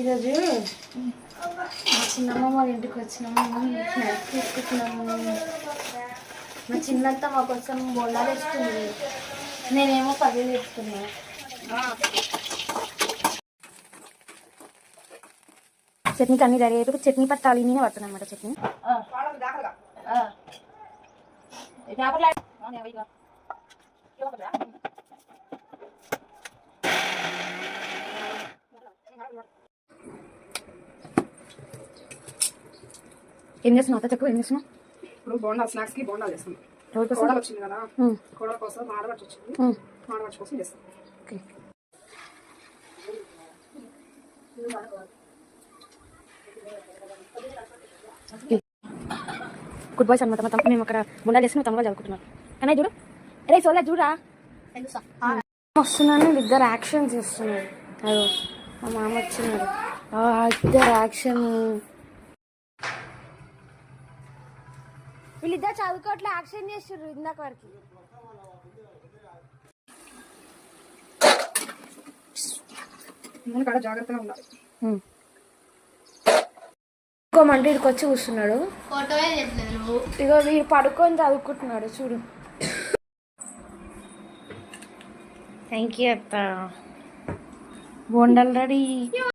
ఈరోజు మా చిన్నమ్మ వాళ్ళ ఇంటికి వచ్చినాము. స్నాక్స్ తీసుకుంటున్నాము. మా చిన్నంతా మా కోసం బోండాలు వేస్తుంది. నేనేమో పల్లీలు వేసుకున్నాను. చట్నీకి అన్ని రెడీ అయిపోయి చట్నీ పట్టాలి. నేనే పడుతున్నాను అన్నమాట చట్నీ. ఏం చేస్తున్నావు అత్త? చెప్పు, ఏం చేస్తున్నావు? ఇప్పుడు బోండా స్నాక్స్ కి బోండాలు చేస్తాం. కోడలు వచ్చింది కదా, కోడల కోసం ఆడవచ్చు వచ్చింది, ఆడవచ్చు కోసం చేస్తాం. గుడ్ బాయ్స్ అనమాట. మొత్తం మేము అక్కడ బొండాలు చేసి తమ్ముడు చదువుకుంటున్నాం. కానీ చూడు, రే సోలా చూడరా వస్తున్నాను. ఇద్దరు యాక్షన్ చేస్తున్నారు. అదో మా మామ వచ్చినారు. ఇద్దరు యాక్షన్. వీళ్ళిద్దరు చదువుకోవట్లే, యాక్షన్ చేస్తున్నారు ఇందాక వరకు. జాగ్రత్తగా ఉండాలి. ఇంకోమంటే ఇక్కడికి వచ్చి కూర్చున్నాడు. ఇగో వీడు పడుకొని చదువుకుంటున్నాడు చూడు. థ్యాంక్ యూ అత్త. బోండాలు రెడీ.